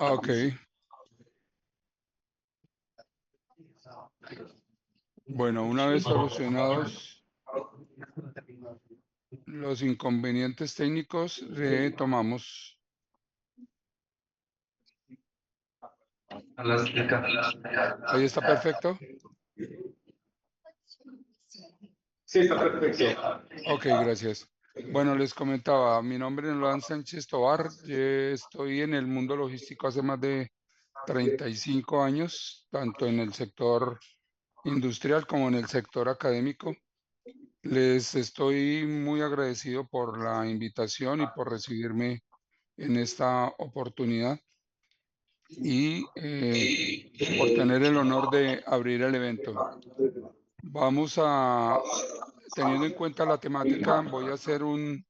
Ok, bueno, una vez solucionados los inconvenientes técnicos, retomamos. Ahí está perfecto. Sí, está perfecto. Ok, gracias. Bueno, les comentaba, mi nombre es Nolan Sánchez Tobar. Estoy en el mundo logístico hace más de 35 años, tanto en el sector industrial como en el sector académico. Les estoy muy agradecido por la invitación y por recibirme en esta oportunidad y por tener el honor de abrir el evento. Vamos a, teniendo en cuenta la temática, voy a hacer una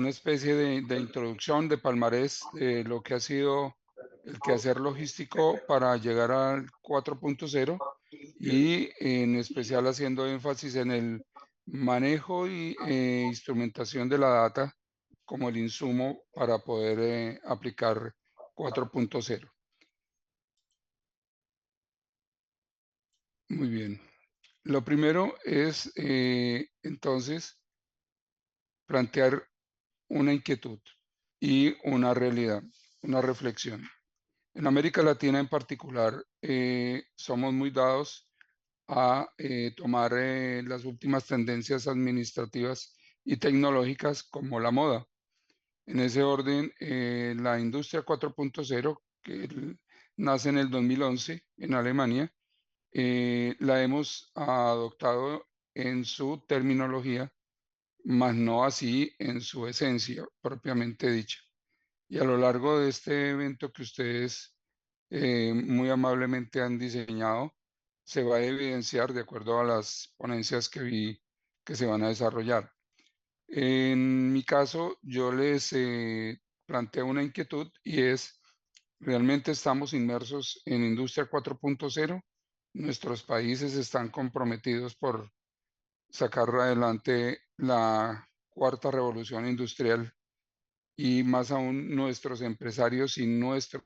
especie de introducción, de palmarés de lo que ha sido el quehacer logístico para llegar al 4.0 y en especial haciendo énfasis en el manejo y instrumentación de la data como el insumo para poder aplicar 4.0. Muy bien. Lo primero es entonces plantear una inquietud y una realidad, una reflexión. En América Latina en particular, somos muy dados a tomar las últimas tendencias administrativas y tecnológicas como la moda. En ese orden, la industria 4.0, que nace en el 2011 en Alemania, la hemos adoptado en su terminología, mas no así en su esencia propiamente dicha. Y a lo largo de este evento que ustedes muy amablemente han diseñado, se va a evidenciar de acuerdo a las ponencias que vi que se van a desarrollar. En mi caso, yo les planteo una inquietud y es, ¿realmente estamos inmersos en Industria 4.0? Nuestros países están comprometidos por sacar adelante la cuarta revolución industrial y más aún nuestros empresarios y nuestros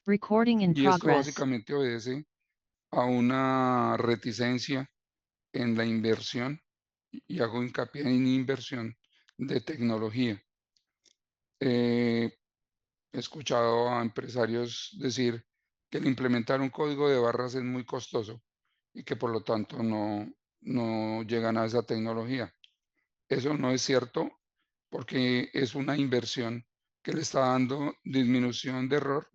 Recording in Y esto progress. básicamente obedece a una reticencia en la inversión, y hago hincapié en inversión de tecnología. He escuchado a empresarios decir que el implementar un código de barras es muy costoso y que por lo tanto no llegan a esa tecnología. Eso no es cierto porque es una inversión que le está dando disminución de error.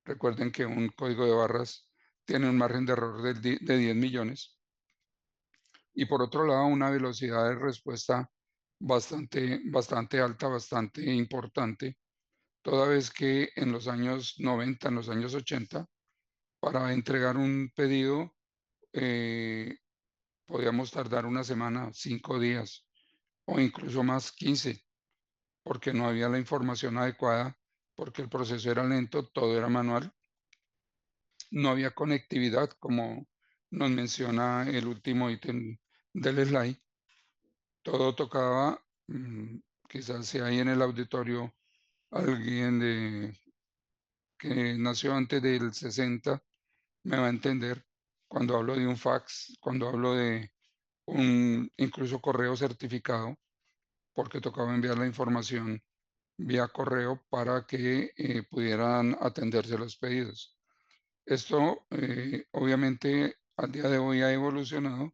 Recuerden que un código de barras tiene un margen de error de 10 millones y por otro lado una velocidad de respuesta bastante alta, bastante importante, toda vez que en los años 90, en los años 80, para entregar un pedido eh, podíamos tardar una semana, 5 días o incluso más, 15, porque no había la información adecuada, porque el proceso era lento, todo era manual, no había conectividad, como nos menciona el último ítem del slide. Todo tocaba, quizás si hay en el auditorio alguien que nació antes del 60, me va a entender cuando hablo de un fax, cuando hablo de un incluso correo certificado, porque tocaba enviar la información vía correo para que pudieran atenderse los pedidos. Esto obviamente al día de hoy ha evolucionado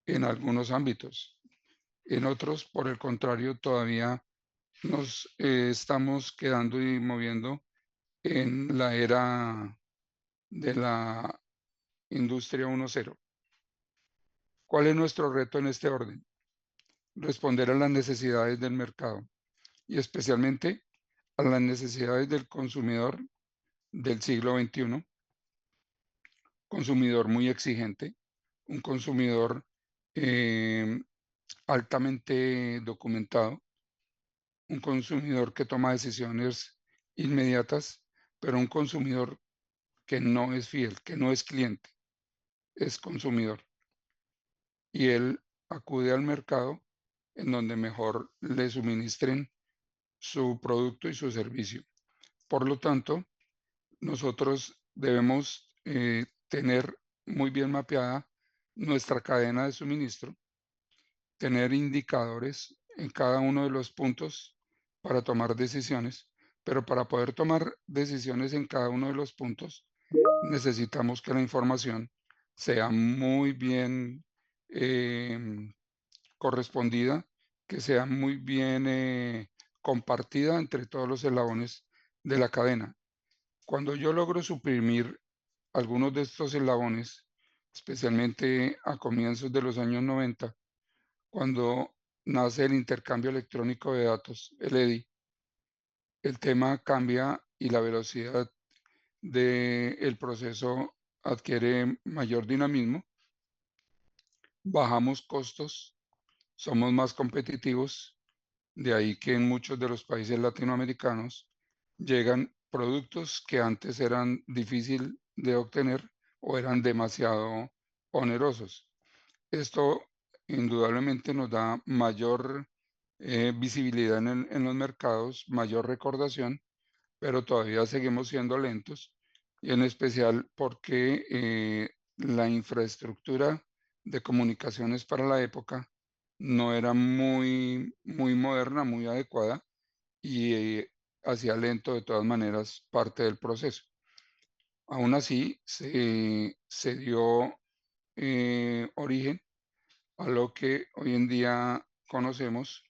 en algunos ámbitos. En otros, por el contrario, todavía nos estamos quedando y moviendo en la era de la industria 1.0. ¿Cuál es nuestro reto en este orden? Responder a las necesidades del mercado y especialmente a las necesidades del consumidor del siglo XXI, consumidor muy exigente, un consumidor eh, altamente documentado, un consumidor que toma decisiones inmediatas, pero un consumidor que no es fiel, que no es cliente, es consumidor. Y él acude al mercado en donde mejor le suministren su producto y su servicio. Por lo tanto, nosotros debemos tener muy bien mapeada nuestra cadena de suministro, tener indicadores en cada uno de los puntos para tomar decisiones, pero para poder tomar decisiones en cada uno de los puntos, necesitamos que la información sea muy bien em, correspondida, que sea muy bien compartida entre todos los eslabones de la cadena. Cuando yo logro suprimir algunos de estos eslabones, especialmente a comienzos de los años 90, cuando nace el intercambio electrónico de datos, el EDI, el tema cambia y la velocidad del proceso adquiere mayor dinamismo, bajamos costos, somos más competitivos, de ahí que en muchos de los países latinoamericanos llegan productos que antes eran difícil de obtener o eran demasiado onerosos. Esto indudablemente nos da mayor visibilidad en los mercados, mayor recordación, pero todavía seguimos siendo lentos, y en especial porque la infraestructura de comunicaciones para la época no era muy moderna, muy adecuada, y hacía lento de todas maneras parte del proceso. Aún así, se dio origen a lo que hoy en día conocemos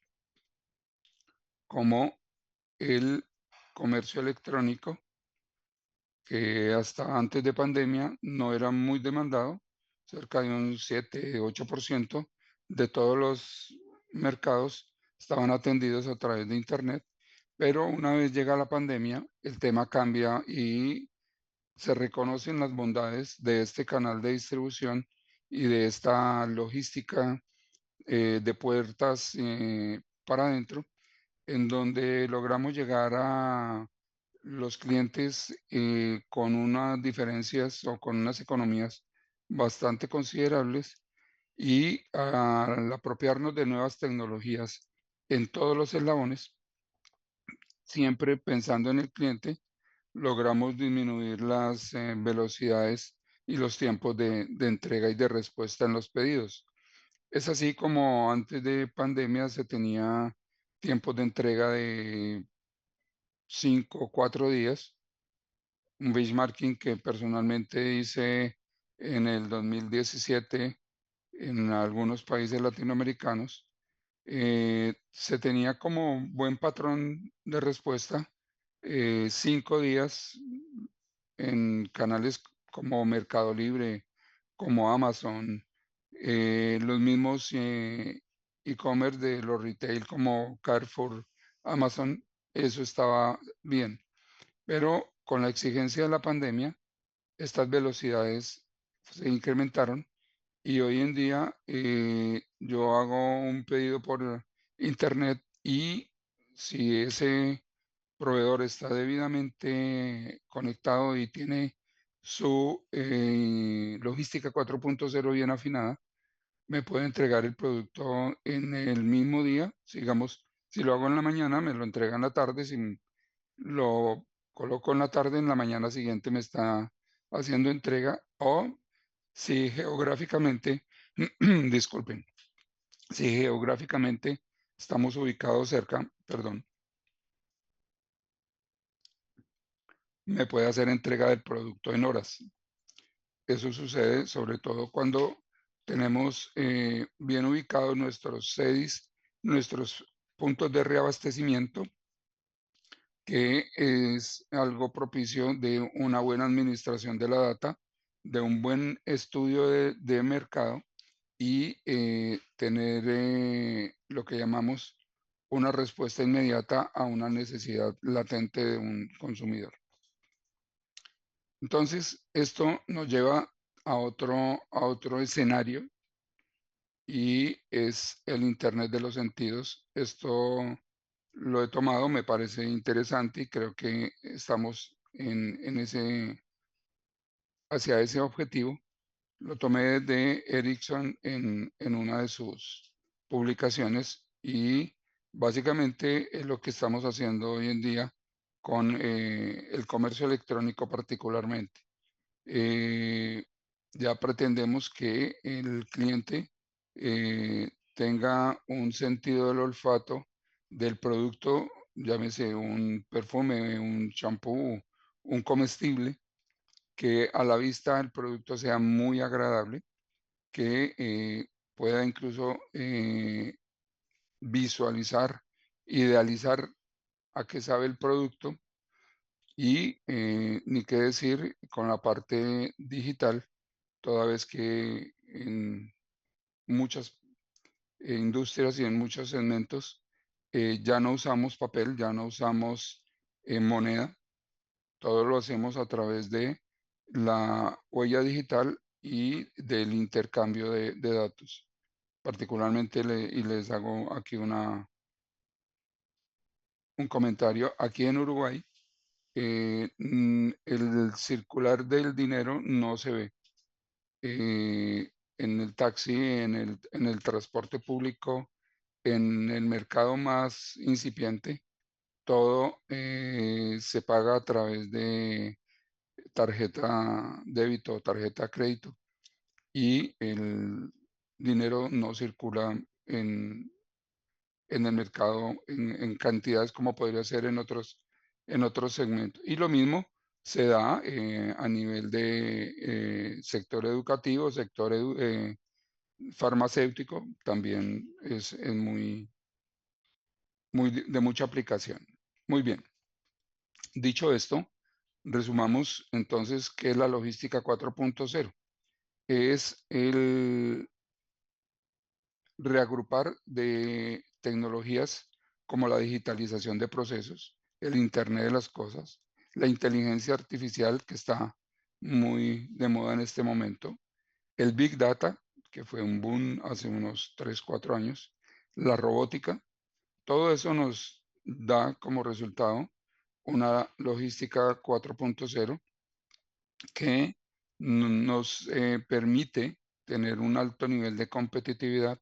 como el comercio electrónico, que hasta antes de pandemia no era muy demandado, cerca de un 7-8% de todos los mercados estaban atendidos a través de Internet, pero una vez llega la pandemia, el tema cambia y se reconocen las bondades de este canal de distribución y de esta logística de puertas para adentro, en donde logramos llegar a los clientes con unas diferencias o con unas economías bastante considerables, y al apropiarnos de nuevas tecnologías en todos los eslabones, siempre pensando en el cliente, logramos disminuir las velocidades y los tiempos de entrega y de respuesta en los pedidos. Es así como antes de pandemia se tenía tiempos de entrega de 5 o 4 días, un benchmarking que personalmente hice en el 2017 en algunos países latinoamericanos. Se tenía como buen patrón de respuesta, 5 días en canales como Mercado Libre, como Amazon, los mismos e-commerce de los retail como Carrefour, Amazon, eso estaba bien. Pero con la exigencia de la pandemia, estas velocidades se incrementaron y hoy en día yo hago un pedido por internet y si ese proveedor está debidamente conectado y tiene su logística 4.0 bien afinada, me puede entregar el producto en el mismo día. Digamos, si lo hago en la mañana, me lo entrega en la tarde. Si lo coloco en la tarde, en la mañana siguiente me está haciendo entrega. O si geográficamente, disculpen, si geográficamente estamos ubicados cerca, perdón, me puede hacer entrega del producto en horas. Eso sucede sobre todo cuando tenemos bien ubicados nuestros CEDIs, nuestros puntos de reabastecimiento, que es algo propicio de una buena administración de la data, de un buen estudio de mercado y tener lo que llamamos una respuesta inmediata a una necesidad latente de un consumidor. Entonces, esto nos lleva a otro escenario y es el Internet de los sentidos. Esto lo he tomado, me parece interesante y creo que estamos hacia ese objetivo. Lo tomé de Ericsson en una de sus publicaciones y básicamente es lo que estamos haciendo hoy en día con el comercio electrónico particularmente. eh, ya pretendemos que el cliente tenga un sentido del olfato del producto, llámese un perfume, un champú, un comestible, que a la vista el producto sea muy agradable, que pueda incluso visualizar, idealizar a qué sabe el producto y ni qué decir con la parte digital, toda vez que en muchas industrias y en muchos segmentos ya no usamos papel, ya no usamos moneda, todo lo hacemos a través de la huella digital y del intercambio de datos. Particularmente, y les hago aquí un comentario, aquí en Uruguay, el circular del dinero no se ve. En el taxi, en el transporte público, en el mercado más incipiente, todo se paga a través de tarjeta débito o tarjeta crédito y el dinero no circula en el mercado en cantidades como podría ser en otros segmentos. Y lo mismo se da a nivel de sector educativo, sector farmacéutico, también es muy de mucha aplicación. Muy bien. Dicho esto, resumamos entonces qué es la logística 4.0. Es el reagrupar de tecnologías como la digitalización de procesos, el Internet de las cosas, la inteligencia artificial que está muy de moda en este momento, el Big Data, que fue un boom hace unos 3 4 años, la robótica, todo eso nos da como resultado una logística 4.0 que nos permite tener un alto nivel de competitividad,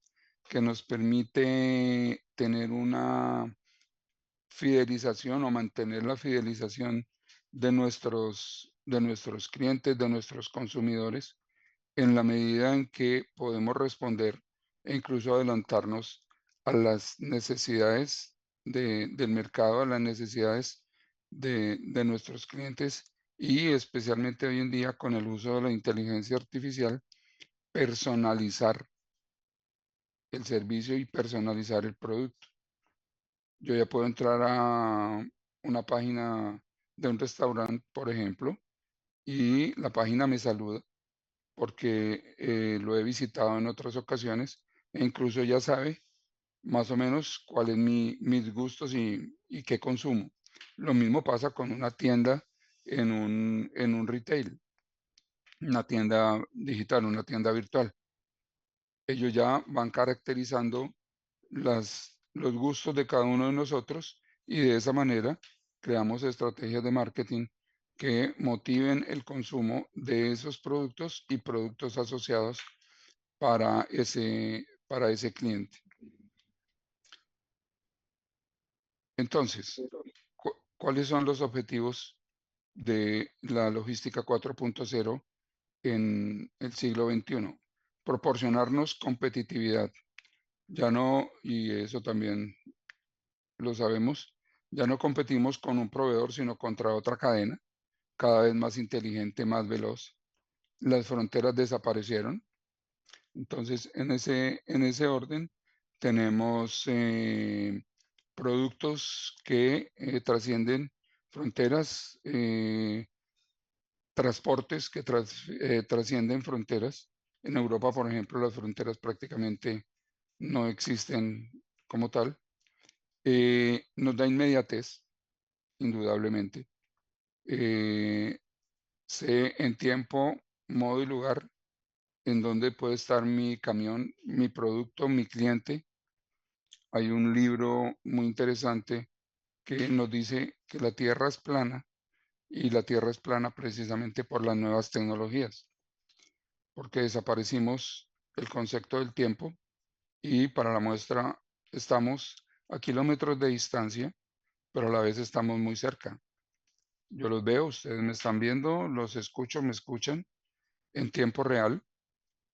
que nos permite tener una fidelización o mantener la fidelización de nuestros clientes, de nuestros consumidores, en la medida en que podemos responder e incluso adelantarnos a las necesidades del mercado, a las necesidades de nuestros clientes y especialmente hoy en día con el uso de la inteligencia artificial, personalizar el servicio y personalizar el producto. Yo ya puedo entrar a una página de un restaurante, por ejemplo, y la página me saluda porque lo he visitado en otras ocasiones e incluso ya sabe más o menos cuáles mis gustos y qué consumo. Lo mismo pasa con una tienda en un retail, una tienda digital, una tienda virtual. Ellos ya van caracterizando los gustos de cada uno de nosotros y de esa manera creamos estrategias de marketing que motiven el consumo de esos productos y productos asociados para ese cliente. Entonces, ¿cuáles son los objetivos de la logística 4.0 en el siglo XXI? Proporcionarnos competitividad. Ya no, y eso también lo sabemos, ya no competimos con un proveedor, sino contra otra cadena, cada vez más inteligente, más veloz. Las fronteras desaparecieron. Entonces, en ese orden, tenemos productos que trascienden fronteras, transportes que trascienden fronteras. En Europa, por ejemplo, las fronteras prácticamente no existen como tal. Nos da inmediatez, indudablemente. Eh, Sé en tiempo, modo y lugar en donde puede estar mi camión, mi producto, mi cliente. Hay un libro muy interesante que nos dice que la Tierra es plana y la Tierra es plana precisamente por las nuevas tecnologías, porque desaparecimos el concepto del tiempo y para la muestra estamos a kilómetros de distancia, pero a la vez estamos muy cerca. Yo los veo, ustedes me están viendo, los escucho, me escuchan en tiempo real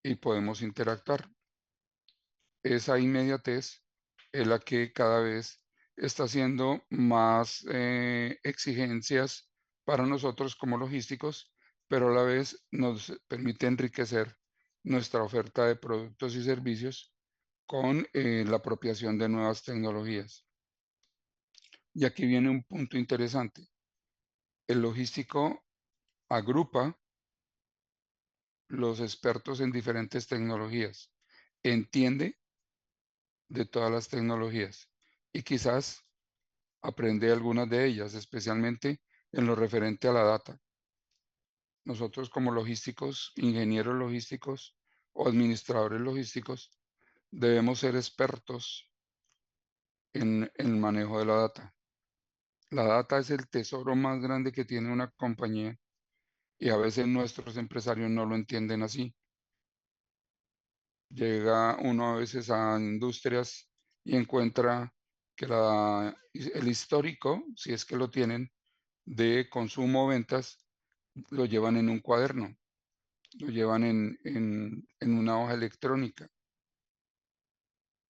y podemos interactuar. Esa inmediatez es la que cada vez está haciendo más exigencias para nosotros como logísticos, pero a la vez nos permite enriquecer nuestra oferta de productos y servicios con la apropiación de nuevas tecnologías. Y aquí viene un punto interesante. El logístico agrupa los expertos en diferentes tecnologías, entiende de todas las tecnologías y quizás aprende algunas de ellas, especialmente en lo referente a la data. Nosotros como logísticos, ingenieros logísticos o administradores logísticos, debemos ser expertos en el manejo de la data. La data es el tesoro más grande que tiene una compañía y a veces nuestros empresarios no lo entienden así. Llega uno a veces a industrias y encuentra que el histórico, si es que lo tienen, de consumo o ventas, lo llevan en un cuaderno, lo llevan en una hoja electrónica.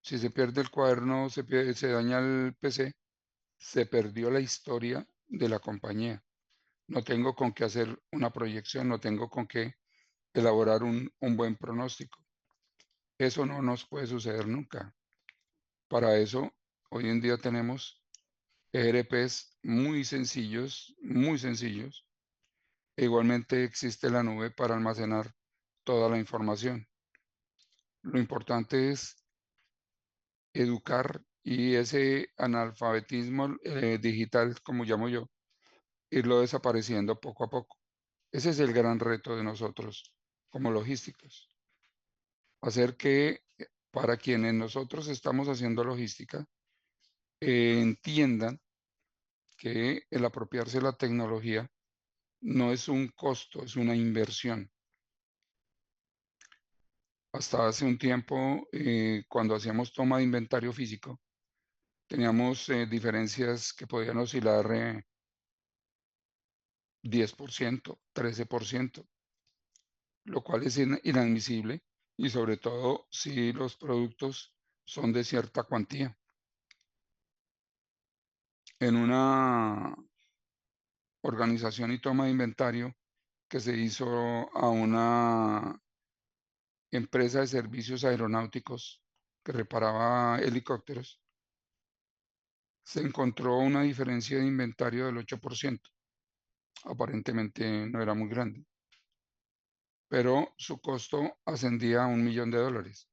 Si se pierde el cuaderno, se daña el PC, se perdió la historia de la compañía. No tengo con qué hacer una proyección, no tengo con qué elaborar un buen pronóstico. Eso no nos puede suceder nunca. Para eso, hoy en día tenemos ERPs muy sencillos. E igualmente existe la nube para almacenar toda la información. Lo importante es educar y ese analfabetismo digital, como llamo yo, irlo desapareciendo poco a poco. Ese es el gran reto de nosotros como logísticos. Hacer que para quienes nosotros estamos haciendo logística, entiendan que el apropiarse de la tecnología no es un costo, es una inversión. Hasta hace un tiempo, cuando hacíamos toma de inventario físico, teníamos diferencias que podían oscilar 10%, 13%, lo cual es inadmisible y sobre todo si los productos son de cierta cuantía. En una organización y toma de inventario que se hizo a una empresa de servicios aeronáuticos que reparaba helicópteros, se encontró una diferencia de inventario del 8%. Aparentemente no era muy grande, pero su costo ascendía a $1.000.000.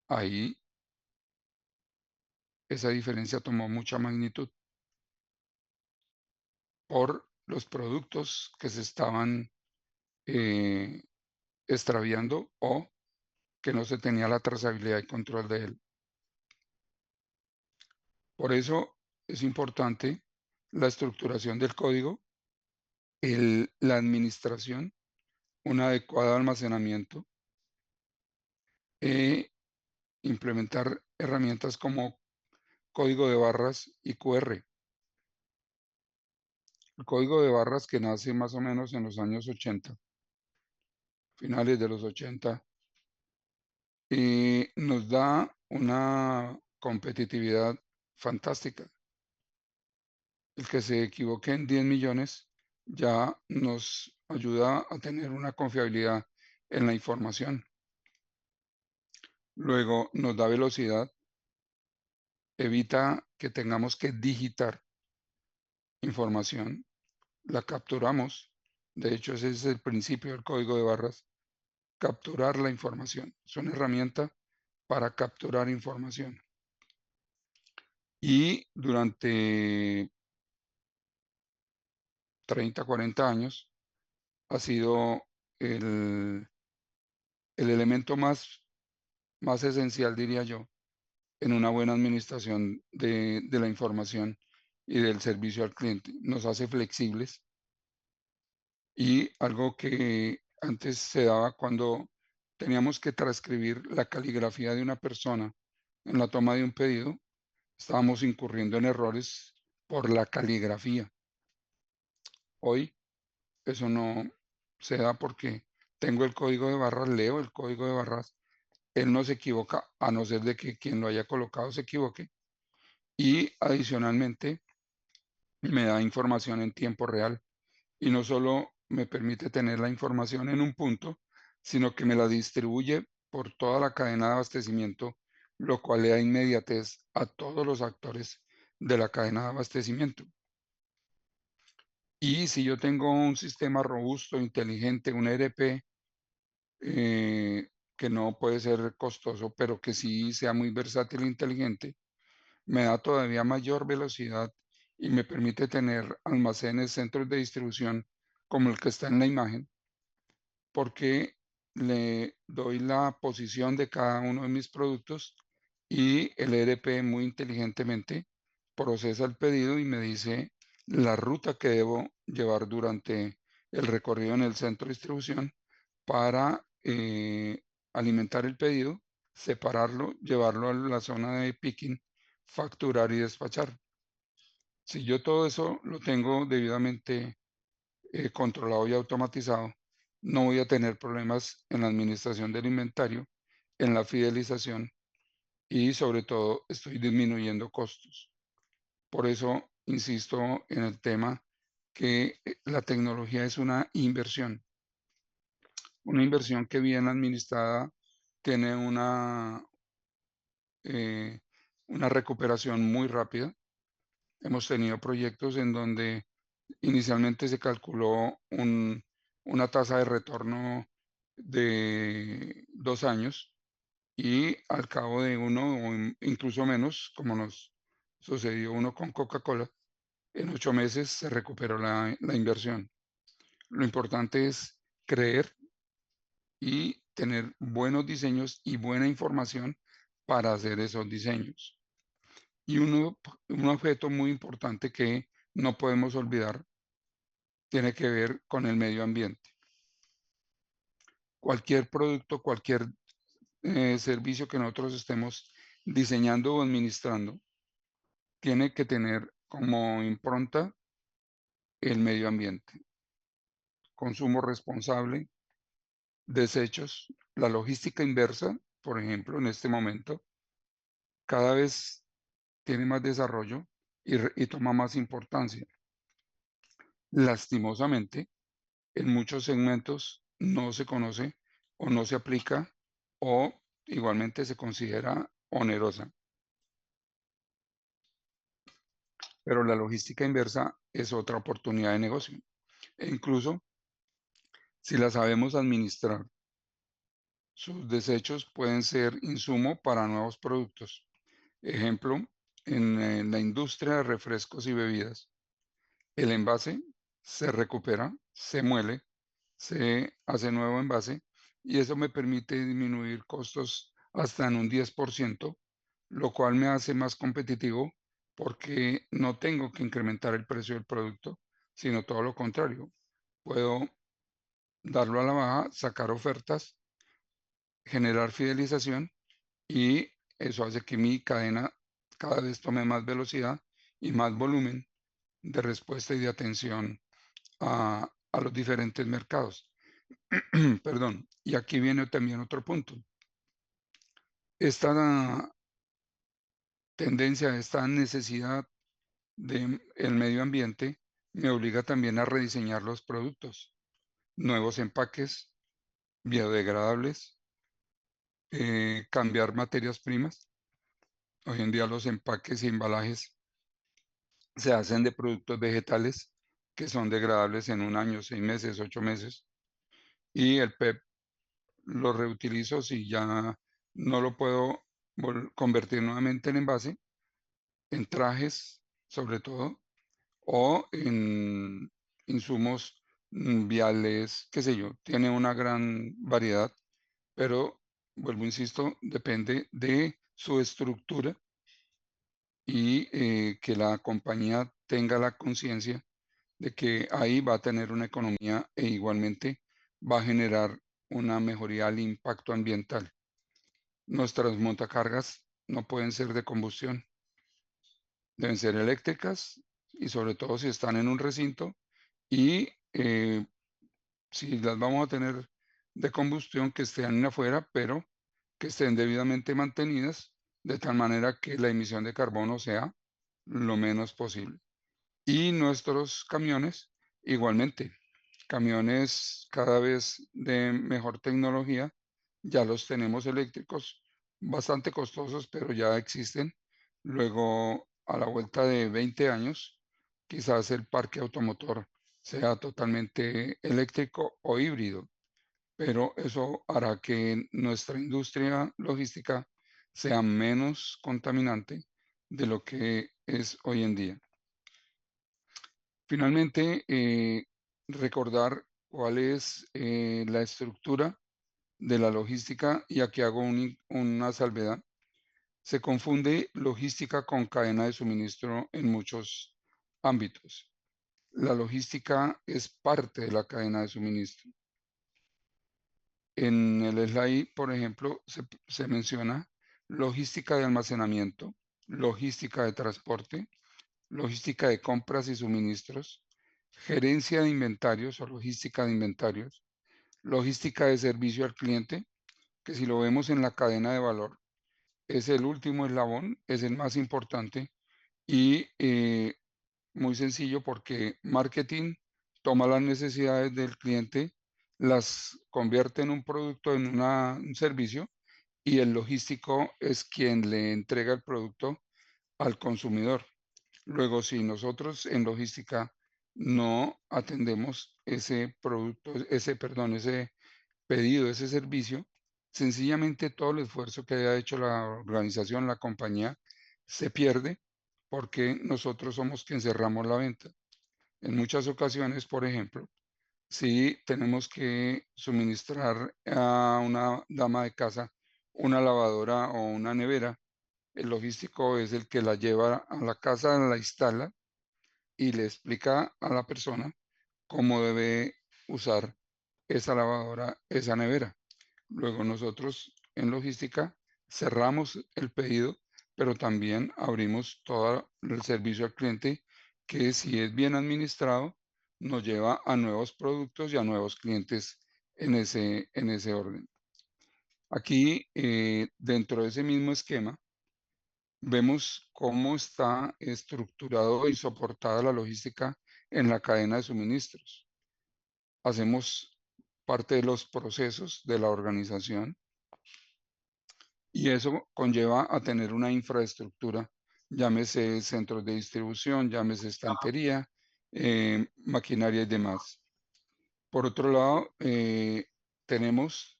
Ahí esa diferencia tomó mucha magnitud por los productos que se estaban eh, extraviando o que no se tenía la trazabilidad y control de él. Por eso es importante la estructuración del código, la administración, un adecuado almacenamiento, e implementar herramientas como código de barras y QR. El código de barras que nace más o menos en los años 80, finales de los 80, y nos da una competitividad fantástica. El que se equivoque en 10 millones ya nos ayuda a tener una confiabilidad en la información. Luego nos da velocidad, evita que tengamos que digitar información, la capturamos. De hecho, ese es el principio del código de barras, capturar la información. Es una herramienta para capturar información. Y durante 30, 40 años ha sido el, el elemento más esencial, diría yo, en una buena administración de la información y del servicio al cliente. Nos hace flexibles y algo que antes se daba cuando teníamos que transcribir la caligrafía de una persona en la toma de un pedido, estábamos incurriendo en errores por la caligrafía. Hoy eso no se da porque tengo el código de barras, leo el código de barras, él no se equivoca, a no ser de que quien lo haya colocado se equivoque, y adicionalmente me da información en tiempo real y no solo me permite tener la información en un punto, sino que me la distribuye por toda la cadena de abastecimiento, lo cual le da inmediatez a todos los actores de la cadena de abastecimiento. Y si yo tengo un sistema robusto, inteligente, un ERP, que no puede ser costoso, pero que sí sea muy versátil e inteligente, me da todavía mayor velocidad y me permite tener almacenes, centros de distribución como el que está en la imagen, porque le doy la posición de cada uno de mis productos y el ERP muy inteligentemente procesa el pedido y me dice la ruta que debo llevar durante el recorrido en el centro de distribución para alimentar el pedido, separarlo, llevarlo a la zona de picking, facturar y despachar. Si yo todo eso lo tengo debidamente controlado y automatizado, no voy a tener problemas en la administración del inventario, en la fidelización y sobre todo estoy disminuyendo costos. Por eso insisto en el tema que la tecnología es una inversión que bien administrada tiene eh, una recuperación muy rápida. Hemos tenido proyectos en donde inicialmente se calculó una tasa de retorno de 2 años y al cabo de uno o incluso menos, como nos sucedió uno con Coca-Cola, en 8 meses se recuperó la inversión. Lo importante es creer y tener buenos diseños y buena información para hacer esos diseños. Y un objeto muy importante que no podemos olvidar tiene que ver con el medio ambiente. Cualquier producto, cualquier servicio que nosotros estemos diseñando o administrando, tiene que tener como impronta el medio ambiente, consumo responsable, desechos, la logística inversa, por ejemplo, en este momento, cada vez tiene más desarrollo y toma más importancia. Lastimosamente, en muchos segmentos no se conoce o no se aplica o igualmente se considera onerosa. Pero la logística inversa es otra oportunidad de negocio. E incluso si la sabemos administrar, sus desechos pueden ser insumo para nuevos productos. Ejemplo, en la industria de refrescos y bebidas, el envase se recupera, se muele, se hace nuevo envase y eso me permite disminuir costos hasta en un 10%, lo cual me hace más competitivo porque no tengo que incrementar el precio del producto, sino todo lo contrario. Puedo darlo a la baja, sacar ofertas, generar fidelización y eso hace que mi cadena cada vez tome más velocidad y más volumen de respuesta y de atención a los diferentes mercados. Perdón, y aquí viene también otro punto. Esta tendencia, esta necesidad del medio ambiente me obliga también a rediseñar los productos, nuevos empaques, biodegradables, cambiar materias primas. Hoy en día los empaques y embalajes se hacen de productos vegetales que son degradables en un año, 6 meses, 8 meses, y el PET lo reutilizo si ya no lo puedo convertir nuevamente en envase, en trajes sobre todo, o en insumos viales, qué sé yo, tiene una gran variedad, pero vuelvo, insisto, depende de su estructura y que la compañía tenga la conciencia de que ahí va a tener una economía e igualmente va a generar una mejoría al impacto ambiental. Nuestras montacargas no pueden ser de combustión, deben ser eléctricas y sobre todo si están en un recinto y si las vamos a tener de combustión que estén afuera, pero que estén debidamente mantenidas de tal manera que la emisión de carbono sea lo menos posible. Y nuestros camiones, igualmente, camiones cada vez de mejor tecnología, ya los tenemos eléctricos, bastante costosos, pero ya existen. Luego, a la vuelta de 20 años, quizás el parque automotor sea totalmente eléctrico o híbrido, pero eso hará que nuestra industria logística sea menos contaminante de lo que es hoy en día. Finalmente, recordar cuál es la estructura de la logística y aquí hago una salvedad. Se confunde logística con cadena de suministro en muchos ámbitos. La logística es parte de la cadena de suministro. En el slide, por ejemplo, se menciona logística de almacenamiento, logística de transporte, logística de compras y suministros, gerencia de inventarios o logística de inventarios, logística de servicio al cliente, que si lo vemos en la cadena de valor, es el último eslabón, es el más importante y muy sencillo porque marketing toma las necesidades del cliente, las convierte en un producto, en un servicio y el logístico es quien le entrega el producto al consumidor. Luego, si nosotros en logística no atendemos ese producto, ese pedido, ese servicio, sencillamente todo el esfuerzo que haya hecho la organización, la compañía, se pierde porque nosotros somos quien cerramos la venta. En muchas ocasiones, por ejemplo, si tenemos que suministrar a una dama de casa una lavadora o una nevera, el logístico es el que la lleva a la casa, la instala y le explica a la persona cómo debe usar esa lavadora, esa nevera. Luego nosotros en logística cerramos el pedido, pero también abrimos todo el servicio al cliente que si es bien administrado nos lleva a nuevos productos y a nuevos clientes en ese orden. Aquí, dentro de ese mismo esquema, vemos cómo está estructurado y soportada la logística en la cadena de suministros. Hacemos parte de los procesos de la organización y eso conlleva a tener una infraestructura, llámese centros de distribución, llámese estantería, maquinaria y demás. Por otro lado, tenemos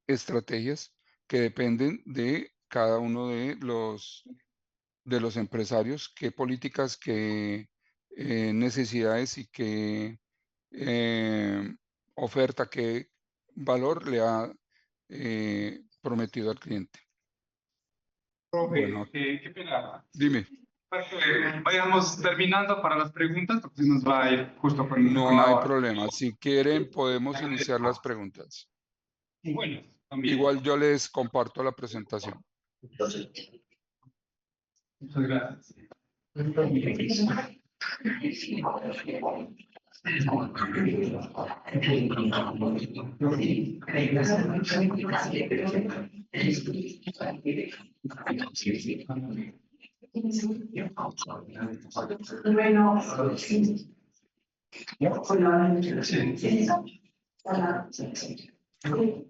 estrategias que dependen de cada uno de los empresarios, qué políticas, qué necesidades y qué oferta, qué valor le ha prometido al cliente. Bueno, Profe, qué pena. dime, Para que vayamos terminando para las preguntas, porque se nos va a ir justo con no la hay hora. problema. Si quieren, podemos iniciar las preguntas. Bueno, también. Igual yo les comparto la presentación. Muchas gracias. Bueno,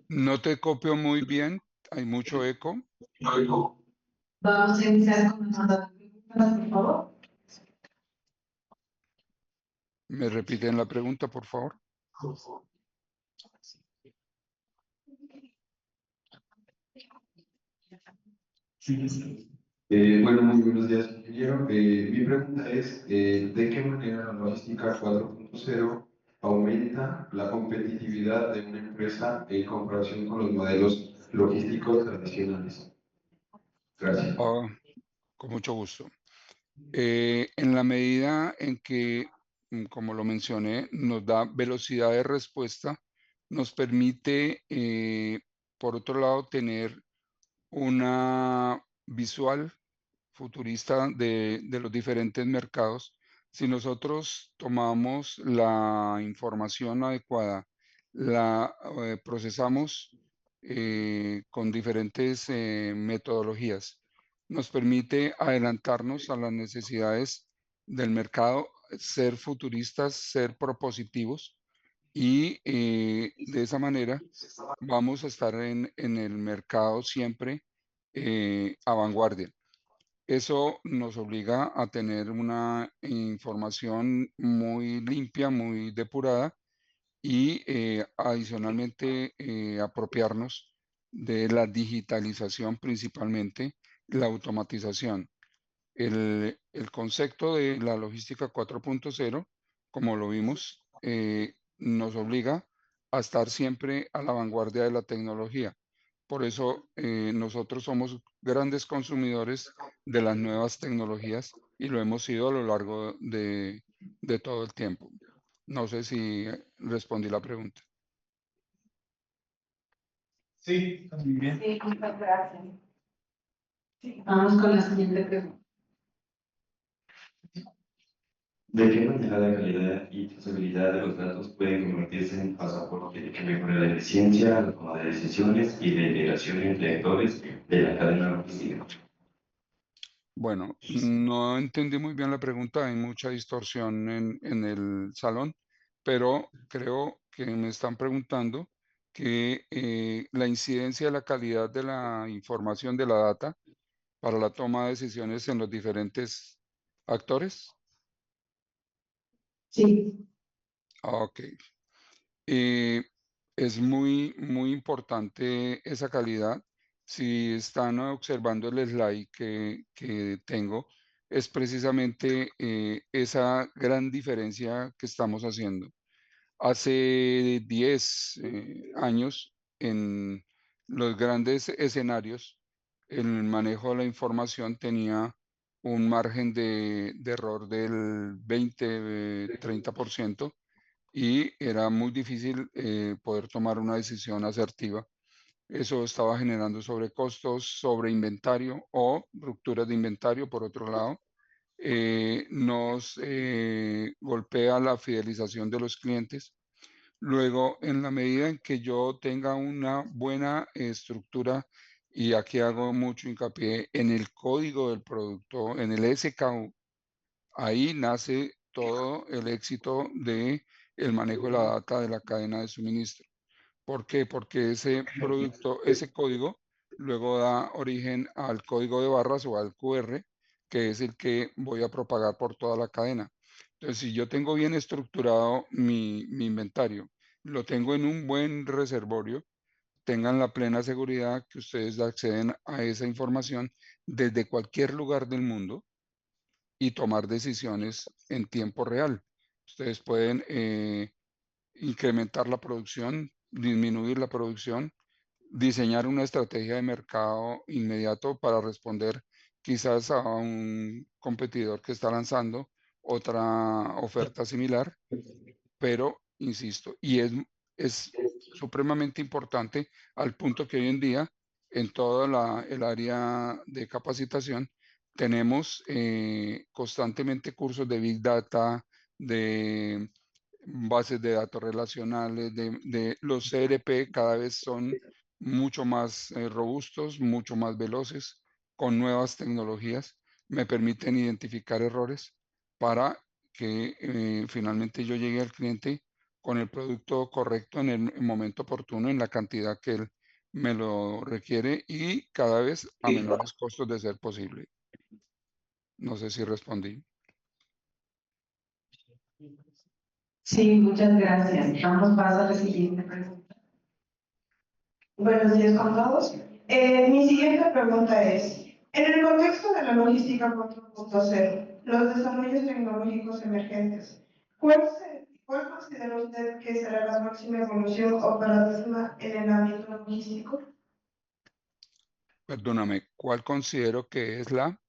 No te copio muy bien, hay mucho eco. vamos a iniciar con las preguntas, por favor. ¿Me repiten la pregunta, por favor? Bueno, muy buenos días, ingeniero. Mi pregunta es, ¿de qué manera la logística 4.0 aumenta la competitividad de una empresa en comparación con los modelos logísticos tradicionales? Gracias. Ah, con mucho gusto. En la medida en que, como lo mencioné, nos da velocidad de respuesta, nos permite, por otro lado, tener una visual futurista de los diferentes mercados. Si nosotros tomamos la información adecuada, la procesamos con diferentes metodologías, nos permite adelantarnos a las necesidades del mercado, ser futuristas, ser propositivos y de esa manera vamos a estar en el mercado siempre a vanguardia. Eso nos obliga a tener una información muy limpia, muy depurada y adicionalmente apropiarnos de la digitalización principalmente, la automatización. El concepto de la logística 4.0, como lo vimos, nos obliga a estar siempre a la vanguardia de la tecnología. Por eso nosotros somos grandes consumidores de las nuevas tecnologías y lo hemos sido a lo largo de todo el tiempo. No sé si respondí la pregunta. Sí, muy bien. Sí, muchas gracias. Vamos con la siguiente pregunta. ¿De qué manera la calidad y trazabilidad de los datos pueden convertirse en pasaporte que mejore la eficiencia, la toma de decisiones y la integración entre actores de la cadena logística? Bueno, no entendí muy bien la pregunta, hay mucha distorsión en el salón, pero creo que me están preguntando que la incidencia de la calidad de la información de la data para la toma de decisiones en los diferentes actores. Sí, Ok. Eh, es muy, muy importante esa calidad. Si están observando el slide que tengo, es precisamente esa gran diferencia que estamos haciendo. Hace 10 años, en los grandes escenarios, el manejo de la información tenía un margen de error del 20-30% y era muy difícil poder tomar una decisión asertiva. Eso estaba generando sobrecostos, sobre inventario o rupturas de inventario, por otro lado, nos golpea la fidelización de los clientes. Luego, en la medida en que yo tenga una buena estructura, y aquí hago mucho hincapié en el código del producto, en el SKU, ahí nace todo el éxito de el manejo de la data de la cadena de suministro. ¿Por qué? Porque ese producto, ese código, luego da origen al código de barras o al QR, que es el que voy a propagar por toda la cadena. Entonces, si yo tengo bien estructurado mi inventario, lo tengo en un buen reservorio, tengan la plena seguridad que ustedes acceden a esa información desde cualquier lugar del mundo y tomar decisiones en tiempo real. Ustedes pueden incrementar la producción, disminuir la producción, diseñar una estrategia de mercado inmediato para responder quizás a un competidor que está lanzando otra oferta similar, pero insisto, es supremamente importante al punto que hoy en día en toda el área de capacitación tenemos constantemente cursos de Big Data, de bases de datos relacionales, de los CRP cada vez son mucho más robustos, mucho más veloces, con nuevas tecnologías, me permiten identificar errores para que finalmente yo llegue al cliente con el producto correcto en el momento oportuno, en la cantidad que él me lo requiere y cada vez a menores costos de ser posible. No sé si respondí. Sí, muchas gracias. Vamos a la siguiente pregunta. Buenos días con todos. Mi siguiente pregunta es, en el contexto de la logística 4.0, los desarrollos tecnológicos emergentes, ¿cuál considera usted que será la próxima evolución operativa en el ámbito logístico? Perdóname, ¿cuál considero que es la?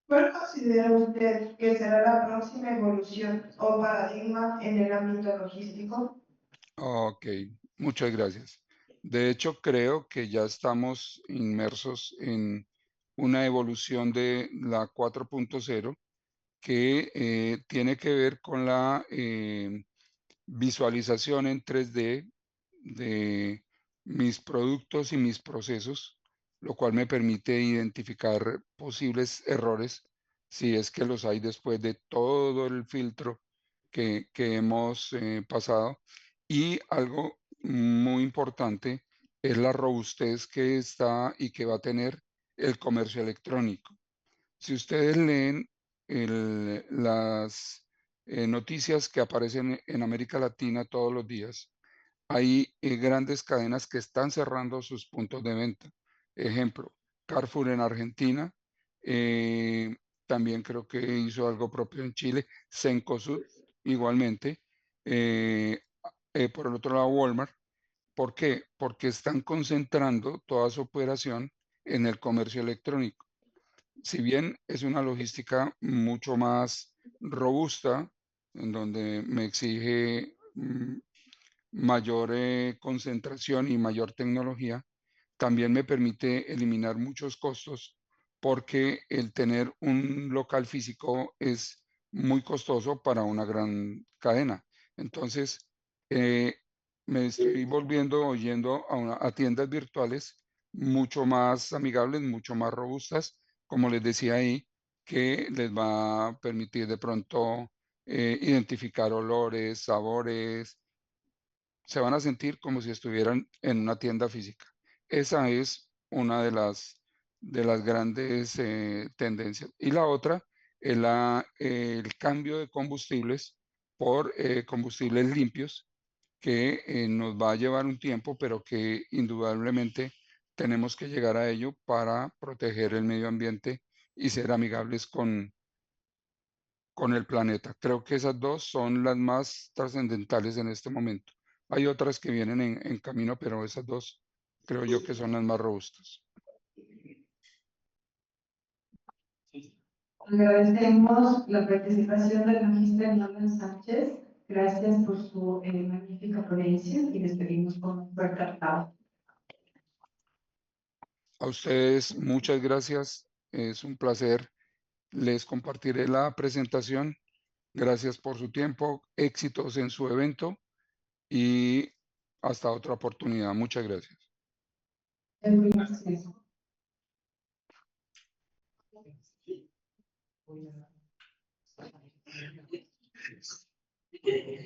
¿Cuál considera usted que será la próxima evolución o paradigma en el ámbito logístico? Ok, muchas gracias. De hecho, creo que ya estamos inmersos en una evolución de la 4.0 que tiene que ver con la visualización en 3D de mis productos y mis procesos, lo cual me permite identificar posibles errores si es que los hay después de todo el filtro que hemos pasado. Y algo muy importante es la robustez que está y que va a tener el comercio electrónico. Si ustedes leen las noticias que aparecen en América Latina todos los días, hay grandes cadenas que están cerrando sus puntos de venta. Ejemplo, Carrefour en Argentina, eh, también creo que hizo algo propio en Chile, Cencosud igualmente, por el otro lado Walmart. ¿Por qué? Porque están concentrando toda su operación en el comercio electrónico. Si bien es una logística mucho más robusta, en donde me exige mayor concentración y mayor tecnología, también me permite eliminar muchos costos porque el tener un local físico es muy costoso para una gran cadena. Entonces, eh, me estoy volviendo o yendo a tiendas virtuales mucho más amigables, mucho más robustas, como les decía ahí, que les va a permitir de pronto identificar olores, sabores, se van a sentir como si estuvieran en una tienda física. Esa es una de las grandes tendencias. Y la otra es el cambio de combustibles por combustibles limpios, que nos va a llevar un tiempo, pero que indudablemente tenemos que llegar a ello para proteger el medio ambiente y ser amigables con el planeta. Creo que esas dos son las más trascendentales en este momento. Hay otras que vienen en camino, pero esas dos creo yo que son las más robustas. Agradecemos la participación del magíster Norman Sánchez. Gracias por su magnífica ponencia y les pedimos con un fuerte aplauso. A ustedes muchas gracias Es un placer. Les compartiré la presentación. Gracias por su tiempo, éxitos en su evento y hasta otra oportunidad. Muchas gracias. Gracias.